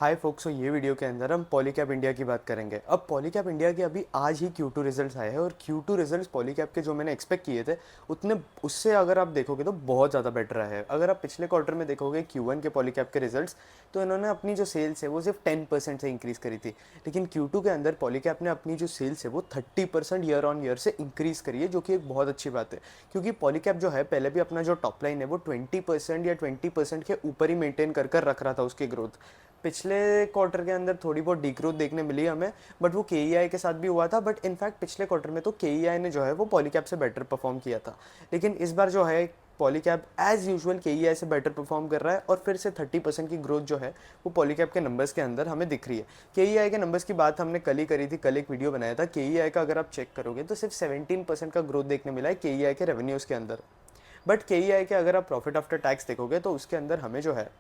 हाय focus. तो ये video के अंदर हम पॉलीकैब इंडिया की बात करेंगे। अब पॉलीकैब इंडिया के अभी आज ही Q2 रिजल्ट्स आए हैं और Q2 रिजल्ट्स पॉलीकैब के जो मैंने एक्सपेक्ट किए थे उतने उससे अगर आप देखोगे तो बहुत ज़्यादा बेटर रहा है। अगर आप पिछले क्वार्टर में देखोगे Q1 के पॉलीकैब के रिजल्ट्स, तो इन्होंने अपनी जो सेल्स है वो सिर्फ 10% से इंक्रीज़ करी थी। लेकिन Q2 के अंदर पॉलीकैब ने अपनी जो सेल्स है वो 30% ईयर ऑन ईयर से इंक्रीज़ करी है, जो कि एक बहुत अच्छी बात है। क्योंकि पॉलीकैब जो है पहले भी अपना जो टॉप लाइन है वो 20% या 20% के ऊपर ही मेंटेन कर रख रहा था उसकी ग्रोथ। पिछले क्वार्टर के अंदर थोड़ी बहुत डिग्रोथ देखने मिली हमें, बट वो के के साथ भी हुआ था। बट इनफैक्ट पिछले क्वार्टर में तो के ने जो है वो पॉलीकैब से बेटर परफॉर्म किया था। लेकिन इस बार जो है पॉलीकैब एज यूजुअल के से बेटर परफॉर्म कर रहा है और फिर से 30% की ग्रोथ जो है वो पॉलीकैब के नंबर्स के अंदर हमें दिख रही है। के नंबर्स की बात हमने कल ही करी थी, कल एक वीडियो बनाया था। के का अगर आप चेक करोगे तो सिर्फ 17% का ग्रोथ देखने मिला है के रेवेन्यूज़ के अंदर। बट के अगर आप प्रॉफिट आफ्टर टैक्स देखोगे तो उसके अंदर हमें जो है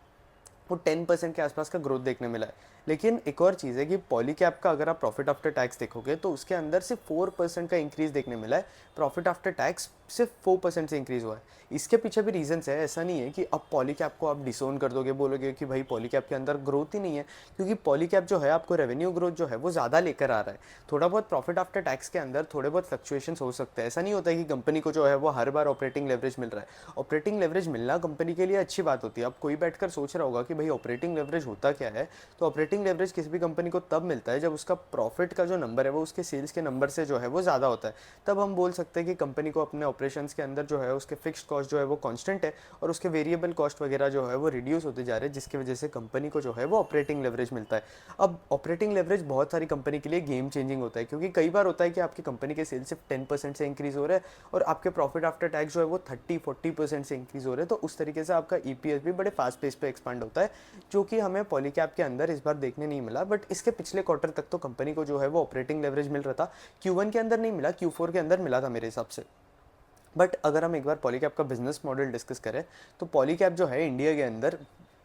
वो 10% के आसपास का ग्रोथ देखने मिला है। लेकिन एक और चीज़ है कि पॉलीकैब का अगर आप प्रॉफिट आफ्टर टैक्स देखोगे तो उसके अंदर सिर्फ 4% का इंक्रीज़ देखने मिला है। प्रॉफिट आफ्टर टैक्स सिर्फ 4% से इंक्रीज़ हुआ है। इसके पीछे भी रीजंस है। ऐसा नहीं है कि अब पॉलीकैब को आप डिसोन कर दोगे, बोलोगे कि भाई पॉलीकैब के अंदर ग्रोथ ही नहीं है। क्योंकि पॉलीकैब जो है आपको रेवेन्यू ग्रोथ जो है वो ज़्यादा लेकर आ रहा है। थोड़ा बहुत प्रॉफिट आफ्टर टैक्स के अंदर थोड़े बहुत फ्लक्चुएशंस हो सकते हैं। ऐसा नहीं होता है कि कंपनी को जो है वो हर बार ऑपरेटिंग लेवरेज मिल रहा है। ऑपरेटिंग लेवरेज मिलना कंपनी के लिए अच्छी बात होती है। अब कोई बैठकर सोच रहा होगा कि भाई ऑपरेटिंग लेवरेज होता क्या है, तो ऑपरेटिंग लेवरेज किसी भी कंपनी को तब मिलता है जब उसका प्रॉफिट का जो नंबर है वो उसके सेल्स के नंबर से जो है वो ज़्यादा होता है। तब हम बोल सकते हैं कि कंपनी को अपने ऑपरेशंस के अंदर जो है उसके फिक्स्ड कॉस्ट जो है वो कांस्टेंट है और उसके वेरिएबल कॉस्ट वगैरह जो है वो रिड्यूस होते जा रहे हैं, जिसकी वजह से कंपनी को जो है वो ऑपरेटिंग लेवरेज मिलता है। अब ऑपरेटिंग लेवरेज बहुत सारी कंपनी के लिए गेम चेंजिंग होता है, क्योंकि कई बार होता है कि आपकी कंपनी के सेल्स सिर्फ 10% से इंक्रीज हो रहे हैं और आपके प्रॉफिट आफ्टर टैक्स जो है वो 30-40% से इंक्रीज हो रहे हैं। तो उस तरीके से आपका ईपीएस भी बड़े फास्ट पेस पे एक्सपांड होता है, जो कि हमें पॉलीकैब के अंदर इस बार देखने नहीं मिला। बट इसके पिछले क्वार्टर तक तो कंपनी को जो है वो ऑपरेटिंग लेवरेज मिल रहा था। Q1 के अंदर नहीं मिला, Q4 के अंदर मिला था मेरे हिसाब से। बट अगर हम एक बार पॉलीकैब का बिजनेस मॉडल डिस्कस करें तो पॉलीकैब जो है इंडिया के अंदर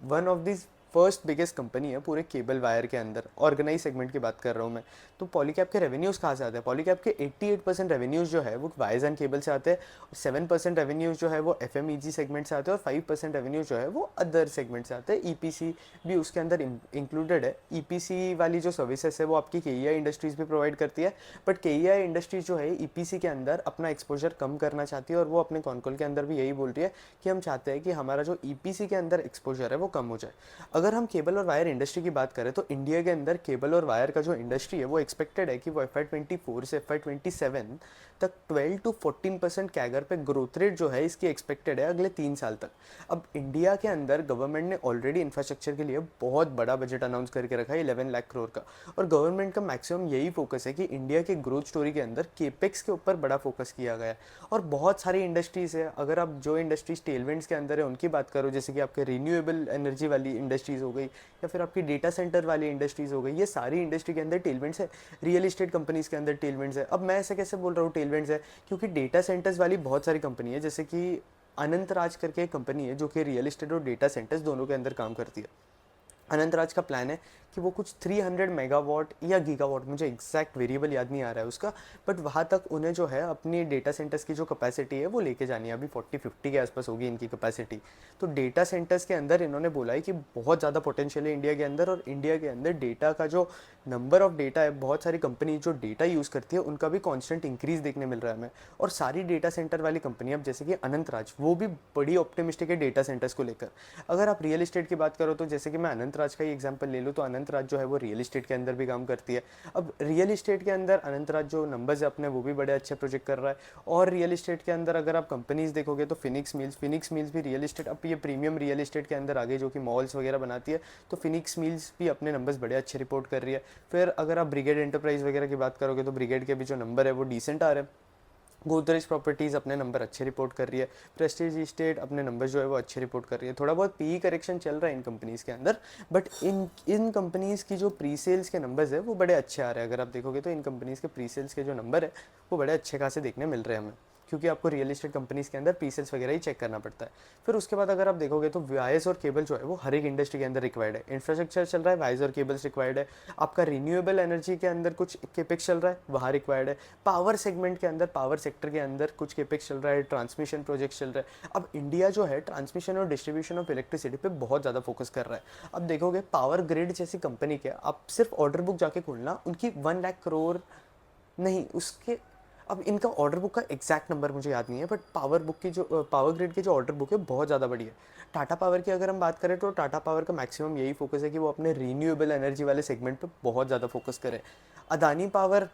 one of this first biggest company है पूरे केबल वायर के अंदर। ऑर्गेनाइज सेगमेंट की बात कर रहा हूँ मैं। तो पॉलीकैब के रेवेन्यूज़ कहाँ से आते हैं? पॉलीकैब के 88% रेवेन्यूज़ जो है वो वायर्स एंड केबल से आते हैं, 7% रेवेन्यूज़ जो है वो एफएमईजी सेगमेंट से आते हैं और 5% रेवेन्यूज जो है वो अदर सेगमेंट से आते हैं। ईपीसी भी उसके अंदर इंक्लूडेड है। ईपीसी वाली जो सर्विसेज है वो आपकी के इंडस्ट्रीज़ भी प्रोवाइड करती है। बट के इंडस्ट्रीज जो है ईपीसी के अंदर अपना एक्सपोजर कम करना चाहती है और वो अपने कॉन्कॉल के अंदर भी यही बोल रही है कि हम चाहते हैं कि हमारा जो ईपीसी के अंदर एक्सपोजर है वो कम हो जाए। अगर हम केबल और वायर इंडस्ट्री की बात करें तो इंडिया के अंदर केबल और वायर का जो इंडस्ट्री है वो एक्सपेक्टेड है कि वो FY24 से FY27 तक 12 to 14% कैगर पे ग्रोथ रेट जो है इसकी एक्सपेक्टेड है अगले 3 साल तक। अब इंडिया के अंदर गवर्नमेंट ने ऑलरेडी इंफ्रास्ट्रक्चर के लिए बहुत बड़ा बजट अनाउंस करके रखा है 11 लाख करोड़ का। और गवर्नमेंट का मैक्सिमम यही फोकस है कि इंडिया के ग्रोथ स्टोरी के अंदर केपेक्स के ऊपर बड़ा फोकस किया गया है। और बहुत सारी इंडस्ट्रीज़ है। अगर आप जो इंडस्ट्रीज टेलविंड्स के अंदर है उनकी बात करो, जैसे कि आपके रिन्यूएबल एनर्जी वाली इंडस्ट्रीज़ हो गई या फिर आपकी डेटा सेंटर वाली इंडस्ट्रीज़ हो गई, ये सारी इंडस्ट्री के अंदर टेलविंड्स है। रियल इस्टेट कंपनीज़ के अंदर टेलविंड्स है। अब मैं ऐसे कैसे बोल रहा हूँ टेलविंड्स है, क्योंकि डेटा सेंटर्स वाली बहुत सारी कंपनी है, जैसे कि अनंत राज करके एक कंपनी है जो कि रियल इस्टेट और डेटा सेंटर्स दोनों के अंदर काम करती है। अनंतराज का प्लान है कि वो कुछ 300 मेगावाट या गीगावाट, मुझे एग्जैक्ट वेरिएबल याद नहीं आ रहा है उसका, बट वहाँ तक उन्हें जो है अपनी डेटा सेंटर्स की जो कैपेसिटी है वो लेके जानी है। अभी 40-50 के आसपास होगी इनकी कैपेसिटी। तो डेटा सेंटर्स के अंदर इन्होंने बोला है कि बहुत ज़्यादा पोटेंशियल है इंडिया के अंदर, और इंडिया के अंदर डेटा का जो नंबर ऑफ डेटा है, बहुत सारी कंपनी जो डेटा यूज़ करती है उनका भी कॉन्स्टेंट इंक्रीज़ देखने मिल रहा है हमें। और सारी डेटा सेंटर वाली कंपनी, अब जैसे कि अनंतराज, वो भी बड़ी ऑप्टिमिस्टिक है डेटा सेंटर्स को लेकर। अगर आप रियल इस्टेट की बात करो तो जैसे कि मैं अनंतराज का ही एग्जांपल ले लूँ तो अनंतराज जो है वो रियल इस्टेट के अंदर भी काम करती है। अब रियल इस्टेट के अंदर अनंतराज जो नंबर्स है अपने वो भी बड़े अच्छे प्रोजेक्ट कर रहा है। और रियल इस्टेट के अंदर अगर आप कंपनीज देखोगे तो फिनिक्स मिल्स भी रियल इस्टेट, अब ये प्रीमियम रियल इस्टेट के अंदर आ गई जो कि मॉल्स वगैरह बनाती है। तो फिनिक्स मिल्स भी अपने नंबर्स बड़े अच्छे रिपोर्ट कर रही है। फिर अगर आप ब्रिगेड एंटरप्राइज वगैरह की बात करोगे तो ब्रिगेड के भी जो नंबर है वो डिसेंट आ रहे हैं। गोदरेज प्रॉपर्टीज़ अपने नंबर अच्छे रिपोर्ट कर रही है। प्रेस्टीज इस्टेट अपने नंबर जो है वो अच्छे रिपोर्ट कर रही है। थोड़ा बहुत पी करेक्शन चल रहा है इन कंपनीज़ के अंदर, बट इन कंपनीज़ की जो प्री सेल्स के नंबर्स है वो बड़े अच्छे आ रहे हैं। अगर आप देखोगे तो इन कंपनीज़ के प्री सेल्स के जो नंबर है वो बड़े अच्छे खासे देखने मिल रहे हैं हमें। क्योंकि आपको रियल एस्टेट कंपनीज़ के अंदर पीसेल्स वगैरह ही चेक करना पड़ता है। फिर उसके बाद अगर आप देखोगे तो वायर्स और केबल जो है वो हर एक इंडस्ट्री के अंदर रिक्वायर्ड है। इंफ्रास्ट्रक्चर चल रहा है, वायर्स और केबल्स रिक्वायर्ड है। आपका रिन्यूएबल एनर्जी के अंदर कुछ केपेक्स चल रहा है, वहाँ रिक्वायर्ड है। पावर सेगमेंट के अंदर, पावर सेक्टर के अंदर कुछ केपेक्स चल रहा है, ट्रांसमिशन प्रोजेक्ट चल रहा है। अब इंडिया जो है ट्रांसमिशन और डिस्ट्रीब्यूशन ऑफ इलेक्ट्रिसिटी पे बहुत ज़्यादा फोकस कर रहा है। अब देखोगे पावर ग्रिड जैसी कंपनी के आप सिर्फ ऑर्डर बुक जाके खोलना, उनकी 1 लाख करोड़ नहीं उसके, अब इनका ऑर्डर बुक का एग्जैक्ट नंबर मुझे याद नहीं है, बट पावर बुक की जो पावर ग्रिड की जो ऑर्डर बुक है बहुत ज़्यादा बड़ी है। टाटा पावर की अगर हम बात करें तो टाटा पावर का मैक्सिमम यही फोकस है कि वो अपने रीन्यूएबल एनर्जी वाले सेगमेंट पे बहुत ज़्यादा फोकस करें। अदानी पावर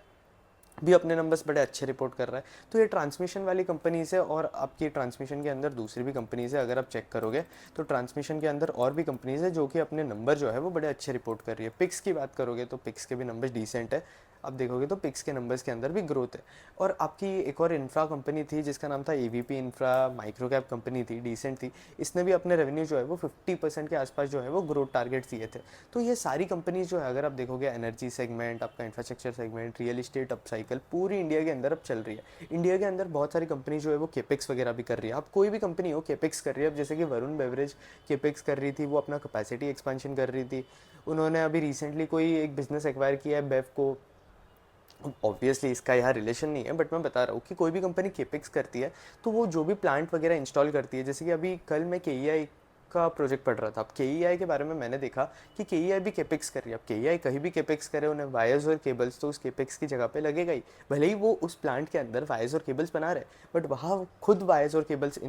भी अपने नंबर्स बड़े अच्छे रिपोर्ट कर रहा है। तो ये ट्रांसमिशन वाली कंपनीज है, और आपकी ट्रांसमिशन के अंदर दूसरी भी कंपनीज है। अगर आप चेक करोगे तो ट्रांसमिशन के अंदर और भी कंपनीज है जो कि अपने नंबर जो है वो बड़े अच्छे रिपोर्ट कर रही है। पिक्स की बात करोगे तो पिक्स के भी नंबर डिसेंट है। आप देखोगे तो पिक्स के नंबर्स के अंदर भी ग्रोथ है। और आपकी एक और इंफ्रा कंपनी थी जिसका नाम था AVP infra, micro cap company थी, डिसेंट थी। इसने भी अपने रेवेन्यू जो है वो 50% के आसपास जो है वो ग्रोथ टारगेट दिए थे। तो ये सारी कंपनीज जो है अगर आप देखोगे, एनर्जी सेगमेंट, आपका infrastructure segment, real estate up cycle पूरी इंडिया के अंदर अब चल रही है। इंडिया के अंदर बहुत सारी कंपनी जो है वो केपेक्स वगैरह भी कर रही है। अब कोई भी कंपनी हो केपेक्स कर रही है। अब जैसे कि वरुण बेवरेज केपेक्स कर रही थी, वो अपना कैपेसिटी एक्सपेंशन कर रही थी। उन्होंने अभी रिसेंटली कोई एक बिजनेस एक्वायर किया है बेव को। ऑब्वियसली इसका यहाँ रिलेशन नहीं है, बट मैं बता रहा हूँ कि कोई भी कंपनी केपेक्स करती है तो वो जो भी प्लांट वगैरह इंस्टॉल करती है, जैसे कि अभी कल मैं केईआई का प्रोजेक्ट पढ़ रहा था। अब केईआई के बारे में मैंने देखा कि केईआई भी केपेक्स कर रही है। अब केईआई कहीं भी केपेक्स करे, उन्हें वायर्स और केबल्स तो उस केपेक्स की जगह पे लगेगा ही। भले ही वो उस प्लांट के अंदर वायर्स और केबल्स बना रहे, बट वहाँ खुद वायर्स और केबल्स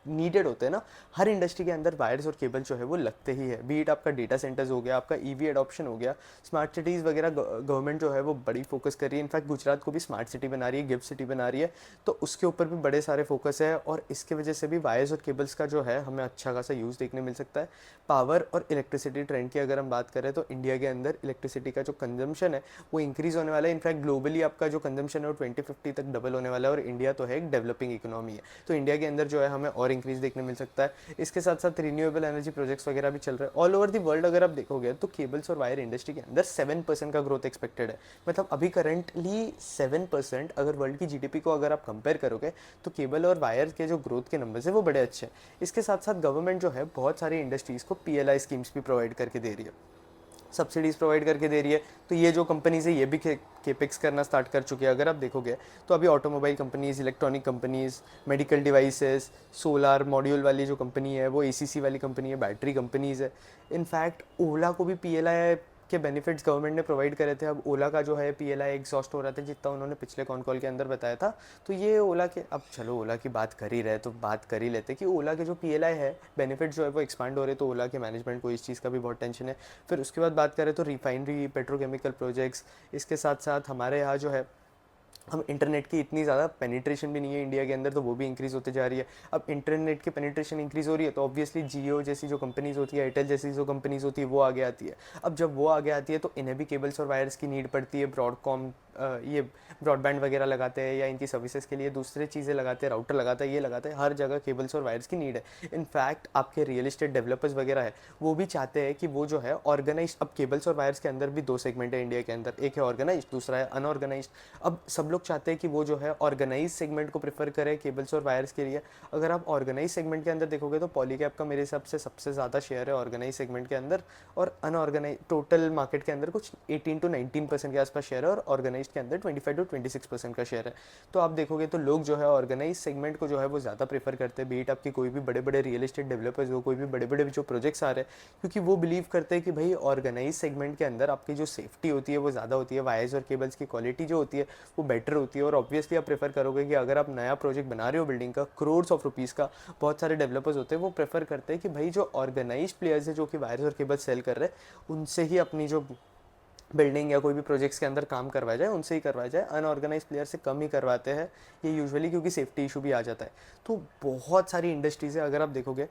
नीडेड होते हैं ना। हर इंडस्ट्री के अंदर वायर्स और केबल जो है वो लगते ही है। बीट आपका डेटा सेंटर्स हो गया, आपका ईवी एडॉप्शन हो गया, स्मार्ट सिटीज़ वगैरह गवर्नमेंट जो है वो बड़ी फोकस कर रही है। इनफैक्ट गुजरात को भी स्मार्ट सिटी बना रही है, गिफ्ट सिटी बना रही है। तो उसके ऊपर भी बड़े सारे फोकस है, और इसके वजह से भी वायर्स और केबल्स का जो है हमें अच्छा खासा यूज़ देखने मिल सकता है। पावर और इलेक्ट्रिसिटी ट्रेंड की अगर हम बात करें तो इंडिया के अंदर इलेक्ट्रिसिटी का जो कंजम्पशन है वो इंक्रीज़ होने वाला है। इनफैक्ट ग्लोबली आपका जो कंजम्पशन है वो 2050 तक डबल होने वाला है, और इंडिया तो है एक डेवलपिंग इकोनॉमी है, तो इंडिया के अंदर जो है हमें और इंक्रीज़ देखने मिल सकता है। इसके साथ साथ रिन्यूएबल एनर्जी प्रोजेक्ट्स वगैरह भी चल रहे हैं ऑल ओवर दी वर्ल्ड। अगर आप देखोगे तो केबल्स और वायर इंडस्ट्री के अंदर 7% का ग्रोथ एक्सपेक्टेड है। मतलब अभी करंटली 7%, अगर वर्ल्ड की जीडीपी को अगर आप कंपेयर करोगे तो केबल और वायर के जो ग्रोथ के नंबर्स है वो बड़े अच्छे हैं। इसके साथ साथ गवर्नमेंट जो है बहुत सारी इंडस्ट्रीज़ को पीएलआई स्कीम्स भी प्रोवाइड करके दे रही है, सब्सिडीज़ प्रोवाइड करके दे रही है। तो ये जो कंपनीज है ये भी केपेक्स करना स्टार्ट कर चुकी है। अगर आप देखोगे तो अभी automobile companies, electronic companies, medical devices, solar module वाली जो कंपनी है वो एसीसी वाली कंपनी है, बैटरी कंपनीज है। इनफैक्ट ओला को भी पीएलआई के बेनिफिट्स गवर्नमेंट ने प्रोवाइड करे थे। अब ओला का जो है पीएलआई एग्जॉस्ट हो रहा था, जितना उन्होंने पिछले कॉल के अंदर बताया था। तो ये ओला के, अब चलो ओला की बात कर ही रहे तो बात कर ही लेते कि ओला के जो पीएलआई है बेनिफिट जो है वो एक्सपांड हो रहे, तो ओला के मैनेजमेंट को इस चीज़ का भी बहुत टेंशन है। फिर उसके बाद बात करें तो रिफाइनरी, पेट्रोकेमिकल प्रोजेक्ट्स, इसके साथ साथ हमारे यहाँ जो है हम इंटरनेट की इतनी ज़्यादा पेनिट्रेशन भी नहीं है इंडिया के अंदर, तो वो भी इंक्रीज़ होते जा रही है। अब इंटरनेट की पेनिट्रेशन इंक्रीज़ हो रही है तो ऑब्वियसली जियो जैसी जो कंपनीज होती है, एयरटेल जैसी जो कंपनीज होती है वो आगे आती है। अब जब वो आगे आती है तो इन्हें भी केबल्स और वायर्स की नीड पड़ती है। ब्रॉडकॉम ये ब्रॉडबैंड वगैरह लगाते हैं या इनकी सर्विसेज के लिए दूसरे चीज़ें लगाते हैं, राउटर लगाता है, ये लगाता है, हर जगह केबल्स और वायर्स की नीड है। इनफैक्ट आपके रियल इस्टेट डेवलपर्स वगैरह है वो भी चाहते हैं कि वो जो है ऑर्गेनाइज, अब केबल्स और वायर्स के अंदर भी दो सेगमेंट है इंडिया के अंदर, एक है ऑर्गेनाइज, दूसरा है अनऑर्गेनाइज। अब सब लोग चाहते हैं कि वो जो है ऑर्गेनाइज सेगमेंट को प्रेफर करें केबल्स और वायर्स के लिए। अगर आप ऑर्गेनाइज सेगमेंट के अंदर देखोगे तो पॉलीकैब का मेरे हिसाब से सबसे ज़्यादा शेयर है ऑर्गेनाइज सेगमेंट के अंदर, और अनऑर्गेनाइज टोटल मार्केट के अंदर कुछ 18 to 19% के आसपास शेयर है, और ऑर्गेनाइज के अंदर 25 to 26% का शेयर है। तो आप देखोगे तो लोग जो है ऑर्गेनाइज सेगमेंट को जो है वो ज़्यादा प्रेफर करते हैं, बीट आपकी कोई भी बड़े बड़े रियल एस्टेट डेवलपर्स हो, कोई भी बड़े बड़े जो प्रोजेक्ट्स आ रहे हैं, क्योंकि वो बिलीव करते हैं कि भाई ऑर्गेनाइज सेगमेंट के अंदर आपकी जो सेफ्टी होती है वो ज़्यादा होती है, वायर्स और केबल्स की क्वालिटी जो होती है वो बेटर होती है। और ऑब्वियसली आप प्रेफर करोगे कि अगर आप नया प्रोजेक्ट बना रहे हो बिल्डिंग का, करोड्स ऑफ रुपीज़ का, बहुत सारे डेवलपर्स होते हैं वो प्रेफर करते हैं कि भाई जो ऑर्गेनाइज प्लेयर्स है जो कि वायर्स और केबल्स सेल कर रहे हैं उनसे ही अपनी जो बिल्डिंग या कोई भी प्रोजेक्ट्स के अंदर काम करवाया जाए, उनसे ही करवाया जाए। अनऑर्गेनाइज प्लेयर से कम ही करवाते हैं ये यूजुअली, क्योंकि सेफ्टी इशू भी आ जाता है। तो बहुत सारी इंडस्ट्रीज़ है अगर आप देखोगे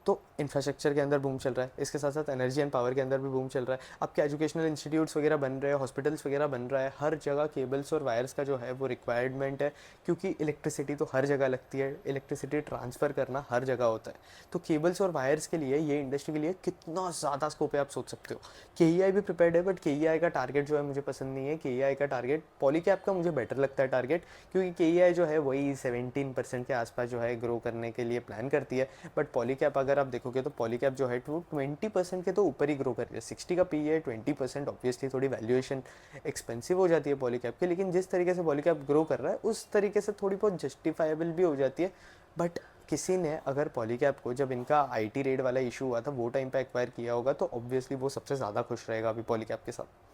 तो इंफ्रास्ट्रक्चर के अंदर बूम चल रहा है, इसके साथ साथ एनर्जी एंड पावर के अंदर भी बूम चल रहा है। आपके एजुकेशनल इंस्टीट्यूट्स वगैरह बन रहे हैं, हॉस्पिटल्स वगैरह बन रहा है, हर जगह केबल्स और वायर्स का जो है वो रिक्वायरमेंट है, क्योंकि इलेक्ट्रिसिटी तो हर जगह लगती है, इलेक्ट्रिसिटी ट्रांसफ़र करना हर जगह होता है। तो केबल्स और वायर्स के लिए, ये इंडस्ट्री के लिए कितना ज़्यादा स्कोप है आप सोच सकते हो। के भी प्रिपेयर्ड है, बट के का टारगेट जो है मुझे पसंद नहीं है। के का टारगेट, पॉलीकैब का मुझे बेटर लगता है टारगेट, क्योंकि के जो है वही 17% के आसपास जो है ग्रो करने के लिए प्लान करती है। बट पॉलीकैब अगर आप देखोगे तो पॉलीकैब जो है वो 20% के तो ऊपर ही ग्रो कर रही है। 60 का पी है, 20%, ऑब्वियसली थोड़ी वैल्यूएशन एक्सपेंसिव हो जाती है पॉलीकैब की, लेकिन जिस तरीके से पॉलीकैब ग्रो कर रहा है उस तरीके से थोड़ी बहुत जस्टिफाइबल भी हो जाती है। बट किसी ने अगर पॉलीकैब को, जब इनका आईटी रेड वाला इशू हुआ था वो टाइम पे एक्वायर किया होगा, तो ऑब्वियसली वो सबसे ज़्यादा खुश रहेगा अभी पॉलीकैब के साथ।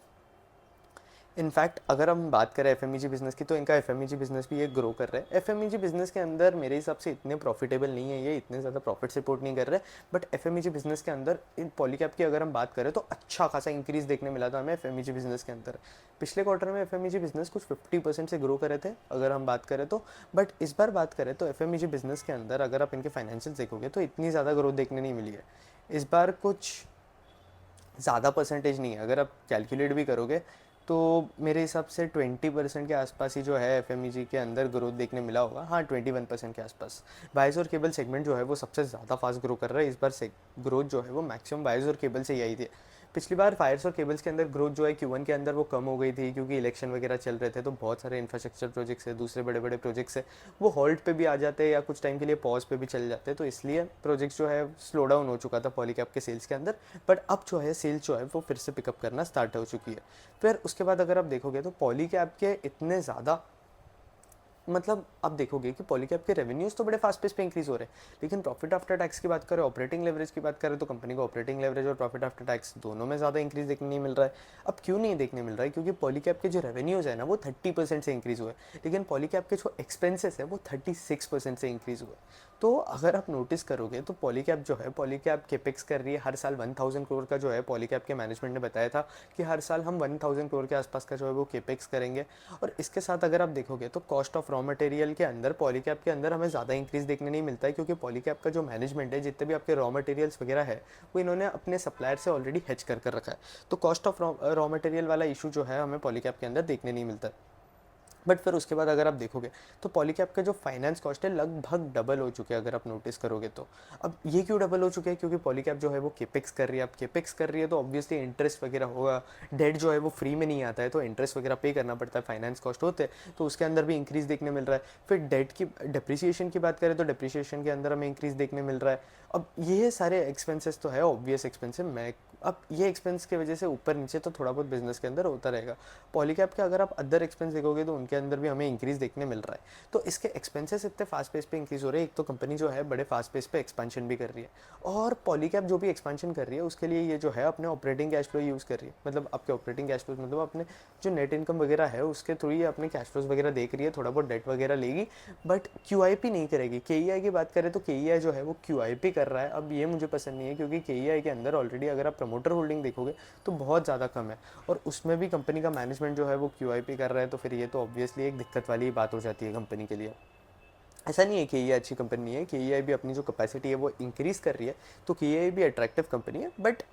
इनफैक्ट अगर हम बात करें एफएमईजी बिज़नेस की, तो इनका एफएमईजी बिज़नेस भी ये ग्रो कर रहा है। एफएमईजी बिज़नेस के अंदर मेरे हिसाब से इतने प्रॉफिटेबल नहीं है, ये इतने ज़्यादा प्रॉफिट रिपोर्ट नहीं कर रहे, बट एफएमईजी बिज़नेस के अंदर इन पॉलीकैब की अगर हम बात करें तो अच्छा खासा इंक्रीज़ देखने मिला था हमें एफएमईजी बिज़नेस के अंदर। पिछले क्वार्टर में एफएमईजी बिज़नेस कुछ 50% से ग्रो करे थे अगर हम बात करें तो। बट इस बार बात करें तो एफएमईजी बिज़नेस के अंदर अगर आप इनके फाइनेंशियल देखोगे तो इतनी ज़्यादा ग्रोथ देखने नहीं मिली है इस बार। कुछ ज़्यादा परसेंटेज नहीं है, अगर आप कैलकुलेट भी करोगे तो मेरे हिसाब से 20% के आसपास ही जो है एफएमईजी के अंदर ग्रोथ देखने मिला होगा। हाँ, 21% के आसपास। वायर्स और केबल सेगमेंट जो है वो सबसे ज़्यादा फास्ट ग्रो कर रहा है इस बार। से ग्रोथ जो है वो मैक्सिमम वायर्स और केबल से ही आई थी। पिछली बार वायर्स और केबल्स के अंदर ग्रोथ जो है Q1 के अंदर वो कम हो गई थी, क्योंकि इलेक्शन वगैरह चल रहे थे, तो बहुत सारे इंफ्रास्ट्रक्चर प्रोजेक्ट्स है, दूसरे बड़े बड़े प्रोजेक्ट्स है, वो होल्ड पे भी आ जाते हैं या कुछ टाइम के लिए पॉज पे भी चल जाते हैं, तो इसलिए प्रोजेक्ट्स जो है स्लो डाउन हो चुका था पॉलीकैब के सेल्स के अंदर। बट अब जो है सेल्स जो है वो फिर से पिकअप करना स्टार्ट हो चुकी है। फिर उसके बाद अगर आप देखोगे तो पॉलीकैब के इतने ज़्यादा, मतलब आप देखोगे कि पॉलीकैब के रेवेन्यूज़ तो बड़े फास्ट पेस पे इंक्रीज हो रहे हैं, लेकिन प्रॉफिट आफ्टर टैक्स की बात करें, ऑपरेटिंग लेवरेज की बात करें, तो कंपनी को ऑपरेटिंग लेवरेज और प्रॉफिट आफ्टर टैक्स दोनों में ज़्यादा इंक्रीज देखने नहीं मिल रहा है। अब क्यों नहीं देखने मिल रहा है? क्योंकि पॉलीकैब के जो रेवेन्यूज़ है ना वो 30% से इंक्रीज हुए, लेकिन पॉलीकैब के जो एक्सपेंसेस है वो 36% से इंक्रीज हुए। तो अगर आप नोटिस करोगे तो पॉलीकैब जो है, पॉलीकैब केपेक्स कर रही है हर साल 1000 करोड़ का, जो है पॉलीकैब के मैनेजमेंट ने बताया था कि हर साल हम 1000 करोड़ के आसपास का जो है वो केपेक्स करेंगे। और इसके साथ अगर आप देखोगे तो कॉस्ट ऑफ रॉ मटेरियल के अंदर पॉलीकैब के अंदर हमें ज़्यादा इंक्रीज देखने नहीं मिलता है, क्योंकि पॉलीकैब का जो मैनेजमेंट है, जितने भी आपके रॉ मटेरियल्स वगैरह है वो इन्होंने अपने सप्लायर से ऑलरेडी हेज कर रखा है। तो कॉस्ट ऑफ रॉ मटेरियल वाला इशू जो है हमें पॉलीकैब के अंदर देखने नहीं मिलता है। बट फिर उसके बाद अगर आप देखोगे तो पॉलीकैब का जो फाइनेंस कॉस्ट है लगभग डबल हो चुके हैं अगर आप नोटिस करोगे तो। अब ये क्यों डबल हो चुके हैं? क्योंकि पॉलीकैब जो है वो केपेक्स कर रही है। अब केपेक्स कर रही है तो ऑब्वियसली इंटरेस्ट वगैरह होगा, डेट जो है वो फ्री में नहीं आता है, तो इंटरेस्ट वगैरह पे करना पड़ता है, फाइनेंस कॉस्ट होते हैं, तो उसके अंदर भी इंक्रीज़ देखने मिल रहा है। फिर डेट की डिप्रिसिएशन की बात करें तो डिप्रिसिएशन के अंदर हमें इंक्रीज़ देखने मिल रहा है। अब ये सारे एक्सपेंसेस तो है ऑब्वियस एक्सपेंसिव, मैं अब ये एक्सपेंस की वजह से ऊपर नीचे तो थोड़ा बहुत बिजनेस के अंदर होता रहेगा। पॉलीकैब के अगर आप अदर एक्सपेंस देखोगे तो उनके अंदर भी हमें इंक्रीज़ देखने मिल रहा है। तो इसके एक्सपेंसेस इतने फास्ट पेस पे इंक्रीज़ हो रहे हैं, एक तो कंपनी जो है बड़े फास्ट पेस पे एक्सपेंशन भी कर रही है, और पॉलीकैब जो भी एक्सपेंशन कर रही है उसके लिए ये जो है अपने ऑपरेटिंग कैश फ्लो यूज़ कर रही है। मतलब आपके ऑपरेटिंग कैश फ्लो मतलब अपने जो नेट इनकम वगैरह है उसके थ्रू ये अपने कैश फ्लोज वगैरह देख रही है, थोड़ा बहुत डेट वगैरह लेगी, बट QIP नहीं करेगी। KEI की बात करें तो KEI जो है वो QIP कर रहा है। अब ये मुझे पसंद नहीं है, क्योंकि KEI के अंदर ऑलरेडी अगर आप प्रमोटर होल्डिंग देखोगे तो बहुत ज़्यादा कम है, और उसमें भी कंपनी का मैनेजमेंट जो है वो QIP कर रहा है, तो फिर ये तो ऑब्वियसली एक दिक्कत वाली बात हो जाती है कंपनी के लिए। ऐसा नहीं है कि ये अच्छी कंपनी नहीं है, KEI भी अपनी जो कैपेसिटी है वो इंक्रीज़ कर रही है, तो KEI भी अट्रैक्टिव कंपनी है, बट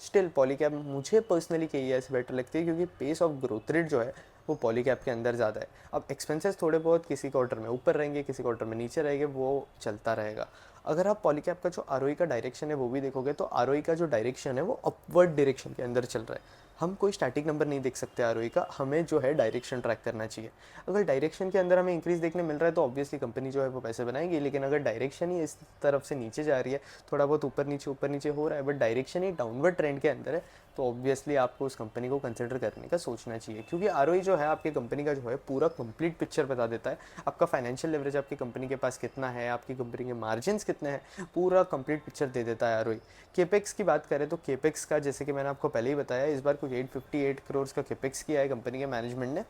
स्टिल पॉलीकैब मुझे पर्सनली KEI से बेटर लगती है, क्योंकि पेस ऑफ ग्रोथ रेट जो है वो पॉलीकैब के अंदर ज़्यादा है। अब एक्सपेंसेस थोड़े बहुत किसी क्वार्टर में ऊपर रहेंगे, किसी क्वार्टर में नीचे रहेंगे, वो चलता रहेगा। अगर आप पॉलीकैब का जो ROE का डायरेक्शन है वो भी देखोगे तो ROE का जो डायरेक्शन है वो अपवर्ड डायरेक्शन के अंदर चल रहा है। हम कोई स्टैटिक नंबर नहीं देख सकते ROE का, हमें जो है डायरेक्शन ट्रैक करना चाहिए। अगर डायरेक्शन के अंदर हमें इंक्रीज़ देखने मिल रहा है तो ऑब्वियसली कंपनी जो है वो पैसे बनाएगी, लेकिन अगर डायरेक्शन ही इस तरफ से नीचे जा रही है, थोड़ा बहुत ऊपर नीचे हो रहा है, but direction he downward trend के अंदर है, तो ऑब्वियसली आपको उस कंपनी को कंसिडर करने का सोचना चाहिए। क्योंकि ROE जो है आपकी कंपनी का जो है पूरा कंप्लीट पिक्चर बता देता है। आपका फाइनेंशियल लेवरेज आपकी कंपनी के पास कितना है, आपकी कंपनी के मार्जिन्स कितने हैं, पूरा कंप्लीट पिक्चर दे देता है ROE। केपेक्स की बात करें तो केपेक्स का, जैसे कि मैंने आपको पहले ही बताया, इस बार कुछ 858 करोड़ का केपेक्स किया है कंपनी के मैनेजमेंट ने।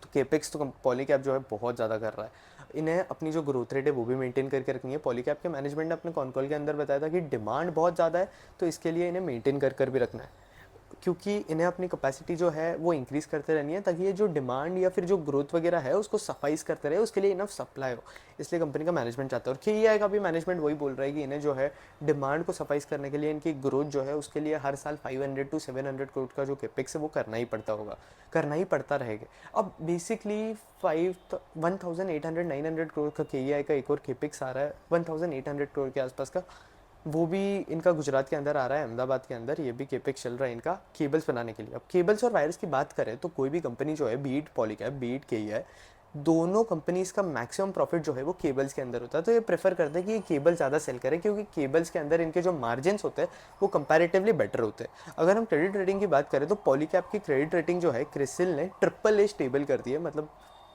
तो केपेक्स तो पॉलीकैब जो है बहुत ज़्यादा कर रहा है। इन्हें अपनी जो ग्रोथ रेट है वो भी मेंटेन करके रखनी है। पॉलीकैब के मैनेजमेंट ने अपने कॉन कॉल के अंदर बताया था कि डिमांड बहुत ज़्यादा है, तो इसके लिए इन्हें मेंटेन कर भी रखना है। क्योंकि इन्हें अपनी कैपेसिटी जो है वो इंक्रीज़ करते रहनी है, ताकि ये जो डिमांड या फिर जो ग्रोथ वगैरह है उसको सफाइस करते रहे, उसके लिए इनफ सप्लाई हो। इसलिए कंपनी का मैनेजमेंट चाहता है, और KEI का भी मैनेजमेंट वही बोल रहा है कि इन्हें जो है डिमांड को सफाइस करने के लिए, इनकी ग्रोथ जो है उसके लिए हर साल 500 to 700 करोड़ का जो कैपेक्स है वो करना ही पड़ता होगा, करना ही पड़ता रहेगा। अब बेसिकली 1800 900 करोड़ का KEI का एक और कैपेक्स आ रहा है 1800 करोड़ के आसपास का, वो भी इनका गुजरात के अंदर आ रहा है, अहमदाबाद के अंदर। ये भी केपेक्स चल रहा है इनका केबल्स बनाने के लिए। अब केबल्स और वायर्स की बात करें तो कोई भी कंपनी जो है, बीट पॉलीकैब, बीट KEI, दोनों कंपनीज का मैक्सिमम प्रॉफिट जो है वो केबल्स के अंदर होता है। तो ये प्रेफर करते हैं कि ये केबल ज़्यादा सेल करें, क्योंकि केबल्स के अंदर इनके जो मार्जिन होते हैं वो कंपैरेटिवली बेटर होते हैं। अगर हम क्रेडिट रेटिंग की बात करें तो पॉलीकैब की क्रेडिट रेटिंग जो है क्रिसिल ने AAA स्टेबल कर दी है, मतलब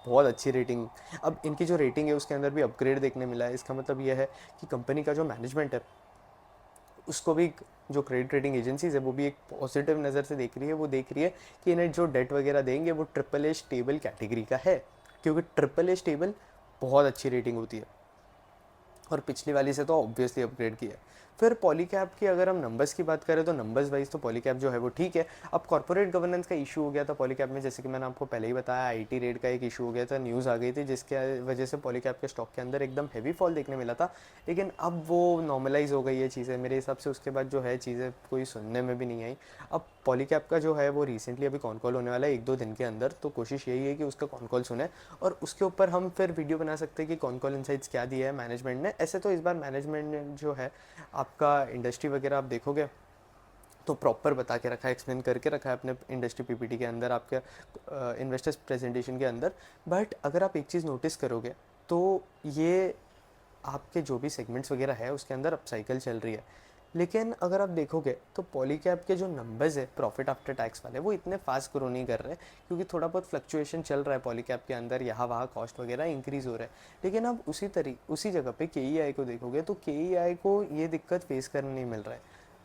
बहुत अच्छी रेटिंग। अब इनकी जो रेटिंग है उसके अंदर भी अपग्रेड देखने मिला है। इसका मतलब ये है कि कंपनी का जो मैनेजमेंट है उसको भी, जो क्रेडिट रेटिंग एजेंसीज है वो भी एक पॉजिटिव नज़र से देख रही है। वो देख रही है कि इन्हें जो डेट वगैरह देंगे वो AAA स्टेबल कैटेगरी का है, क्योंकि AAA स्टेबल बहुत अच्छी रेटिंग होती है, और पिछली वाली से तो ऑब्वियसली अपग्रेड किया है। फिर पॉलीकैब की अगर हम नंबर्स की बात करें तो नंबर्स वाइज तो पॉलीकैब जो है वो ठीक है। अब कॉर्पोरेट गवर्नेंस का इशू हो गया था पॉलीकैब में, जैसे कि मैंने आपको पहले ही बताया, IT रेड का एक इशू हो गया था, न्यूज़ आ गई थी, जिसके वजह से पॉलीकैब के स्टॉक के अंदर एकदम हैवी फॉल देखने मिला था। लेकिन अब वो नॉर्मलाइज हो गई है चीज़ें मेरे हिसाब से, उसके बाद जो है चीज़ें कोई सुनने में भी नहीं आई। अब पॉलीकैब का जो है वो रिसेंटली अभी कॉन कॉल होने वाला है 1-2 दिन के अंदर, तो कोशिश यही है कि उसका कॉन कॉल सुने और उसके ऊपर हम फिर वीडियो बना सकते हैं कि कॉन कॉल इनसाइट्स क्या दिया है मैनेजमेंट ने। ऐसे तो इस बार मैनेजमेंट ने जो है आपका इंडस्ट्री वगैरह आप देखोगे तो प्रॉपर बता के रखा है, एक्सप्लेन करके रखा है अपने इंडस्ट्री PPT के अंदर, आपके इन्वेस्टर्स प्रेजेंटेशन के अंदर। बट अगर आप एक चीज़ नोटिस करोगे तो ये आपके जो भी सेगमेंट्स वगैरह है उसके अंदर अपसाइकिल चल रही है। लेकिन अगर आप देखोगे तो पॉलीकैब के जो नंबर्स है प्रॉफिट आफ्टर टैक्स वाले, वो इतने फास्ट ग्रो नहीं कर रहे, क्योंकि थोड़ा बहुत फ्लक्चुएशन चल रहा है पॉलीकैब के अंदर, यहाँ वहाँ कॉस्ट वगैरह इंक्रीज़ हो रहा है। लेकिन अब उसी जगह पे KEI को देखोगे तो KEI को ये दिक्कत फेस करने नहीं मिल रहा है।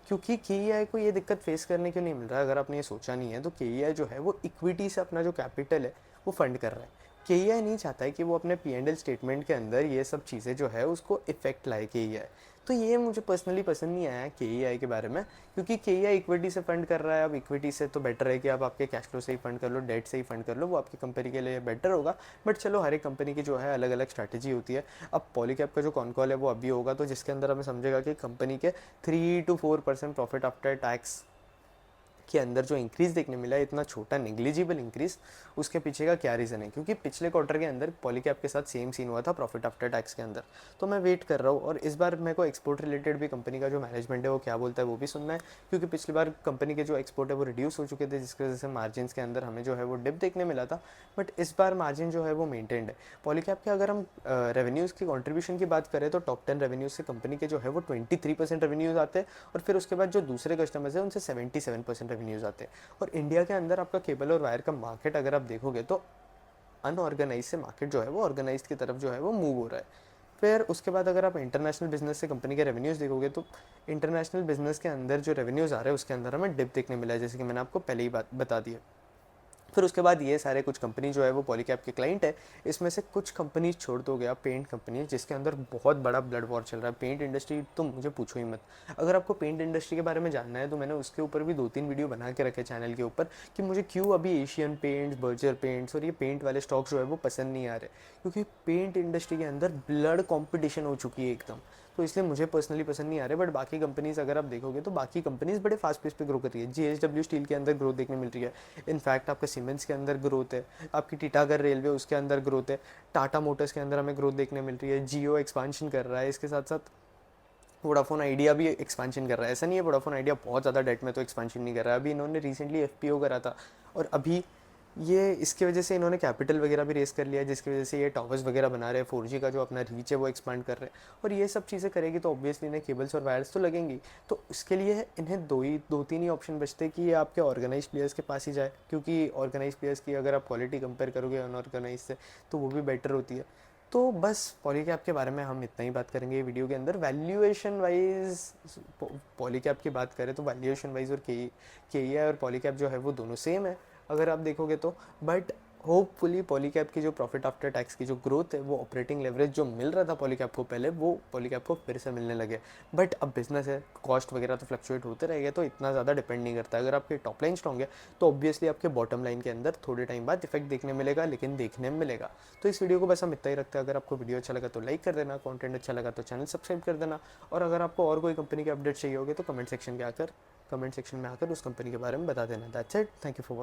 क्योंकि KEI को ये दिक्कत फेस करने क्यों नहीं मिल रहा है, अगर आपने ये सोचा नहीं है तो KEI जो है वो इक्विटी से अपना जो कैपिटल है वो फंड कर रहा है। KEI नहीं चाहता है कि वो अपने P&L स्टेटमेंट के अंदर ये सब चीज़ें जो है उसको इफेक्ट लाए KEI। तो ये मुझे पर्सनली पसंद नहीं आया KEI के बारे में, क्योंकि KEI इक्विटी से फंड कर रहा है। अब इक्विटी से तो बेटर है कि आप आपके कैश फ्लो से ही फंड कर लो, डेट से ही फंड कर लो, वो आपकी कंपनी के लिए बेटर होगा। बट चलो, हर एक कंपनी की जो है अलग अलग स्ट्रैटेजी होती है। अब पॉलीकैब का जो कॉन कॉल है वो अभी होगा, तो जिसके अंदर हमें समझेगा कि कंपनी के 3 to 4% प्रॉफिट आफ्टर टैक्स के अंदर जो इंक्रीज़ देखने मिला है, इतना छोटा नेग्लिजिबल इंक्रीज़, उसके पीछे का क्या रीज़न है। क्योंकि पिछले क्वार्टर के अंदर पॉलीकैब के साथ सेम सीन हुआ था प्रॉफिट आफ्टर टैक्स के अंदर। तो मैं वेट कर रहा हूँ, और इस बार मेरे को एक्सपोर्ट रिलेटेड भी कंपनी का जो मैनेजमेंट है वो क्या बोलता है वो भी सुनना है। क्योंकि पिछली बार कंपनी के जो एक्सपोर्ट है वो रिड्यूस हो चुके थे, जिसकी वजह से मार्जिन के अंदर हमें जो है वो डिप देखने मिला था। बट इस बार मार्जिन जो है वो मेंटेन्ड है पॉलीकैब के। अगर हम रेवेन्यूज़ की कॉन्ट्रीब्यूशन की बात करें तो टॉप 10 रेवेन्यूज़ से कंपनी के जो है वो 23% रेवेन्यूज़ आते हैं, और फिर उसके बाद जो दूसरे कस्टमर्स हैं उनसे 77% रेवेन्यूज़ आते हैं। और इंडिया के अंदर आपका केबल और वायर का मार्केट अगर आप देखोगे तो अनऑर्गेनाइज से मार्केट जो है वो ऑर्गेनाइज की तरफ जो है वो मूव हो रहा है। फिर उसके बाद अगर आप इंटरनेशनल बिजनेस से कंपनी के रेवेन्यूज़ देखोगे तो इंटरनेशनल बिजनेस के अंदर जो रेवेन्यूज़ आ रहे हैं उसके अंदर हमें डिप देखने मिला है, जैसे कि मैंने आपको पहले ही बात बता दी है। फिर उसके बाद ये सारे कुछ कंपनी जो है वो पॉलीकैब के क्लाइंट है। इसमें से कुछ कंपनीज छोड़ दो गया, पेंट कंपनी, जिसके अंदर बहुत बड़ा ब्लड वॉर चल रहा है। पेंट इंडस्ट्री तो मुझे पूछो ही मत। अगर आपको पेंट इंडस्ट्री के बारे में जानना है तो मैंने उसके ऊपर भी 2-3 वीडियो बना के रखे चैनल के ऊपर, कि मुझे क्यों अभी एशियन पेंट्स, बर्जर पेंट्स और ये पेंट वाले स्टॉक्स जो है वो पसंद नहीं आ रहे। क्योंकि पेंट इंडस्ट्री के अंदर ब्लड कॉम्पिटिशन हो चुकी है एकदम, तो इसलिए मुझे पर्सनली पसंद नहीं आ रहे। बट बाकी कंपनीज अगर आप देखोगे तो बाकी कंपनीज बड़े फास्ट पेस पे ग्रो कर रही है। JSW स्टील के अंदर ग्रोथ देखने मिल रही है, इनफैक्ट आपका सीमेंट्स के अंदर ग्रोथ है, आपकी टीटागढ़ रेलवे उसके अंदर ग्रोथ है, टाटा मोटर्स के अंदर हमें ग्रोथ देखने मिल रही है, जियो एक्सपांशन कर रहा है, इसके साथ साथ वोडाफोन आइडिया भी एक्सपांशन कर रहा है। ऐसा नहीं है वोडाफोन आइडिया बहुत ज़्यादा डेट में तो एक्सपांशन नहीं कर रहा है। अभी इन्होंने रिसेंटली FPO करा था, और अभी ये इसकी वजह से इन्होंने कैपिटल वगैरह भी रेस कर लिया है, जिसकी वजह से ये टावर्स वगैरह बना रहे हैं, 4G का जो अपना रीच है वो एक्सपांड कर रहे हैं। और ये सब चीज़ें करेगी तो ऑब्वियसली इन्हें केबल्स और वायर्स तो लगेंगी। तो इसके लिए इन्हें 2-3 ही ऑप्शन बचते हैं कि ये आपके ऑर्गेनाइज प्लेयर्स के पास ही जाए, क्योंकि ऑर्गेनाइज प्लेयर्स की अगर आप क्वालिटी कंपेयर करोगे अनऑर्गेनाइज से तो वो भी बेटर होती है। तो बस पॉलीकैब के बारे में हम इतना ही बात करेंगे वीडियो के अंदर। वैल्यूएशन वाइज पॉलीकैब की बात करें तो वैल्यूएशन वाइज और KEI और पॉलीकैब जो है वो दोनों सेम है अगर आप देखोगे तो। बट होपफुली पॉलीकैब की जो प्रॉफिट आफ्टर टैक्स की जो ग्रोथ है, वो ऑपरेटिंग लेवरेज जो मिल रहा था पॉलीकैब को पहले, वो पॉलीकैब को फिर से मिलने लगे। बट अब बिजनेस है, कॉस्ट वगैरह तो फ्लक्चुएट होते रहेंगे, तो इतना ज़्यादा डिपेंड नहीं करता। अगर आपकी टॉप लाइन स्ट्रॉन्ग है तो ऑब्वियसली आपके बॉटम लाइन के अंदर थोड़े टाइम बाद इफेक्ट देखने मिलेगा, लेकिन देखने में मिलेगा। तो इस वीडियो को बस हम इतना ही रखते हैं। अगर आपको वीडियो अच्छा लगा तो लाइक कर देना, कंटेंट अच्छा लगा तो चैनल सब्सक्राइब कर देना, और अगर आपको और कोई कंपनी के अपडेट चाहिए होगे तो कमेंट सेक्शन में आकर उस कंपनी के बारे में बता देना। That's it, thank you for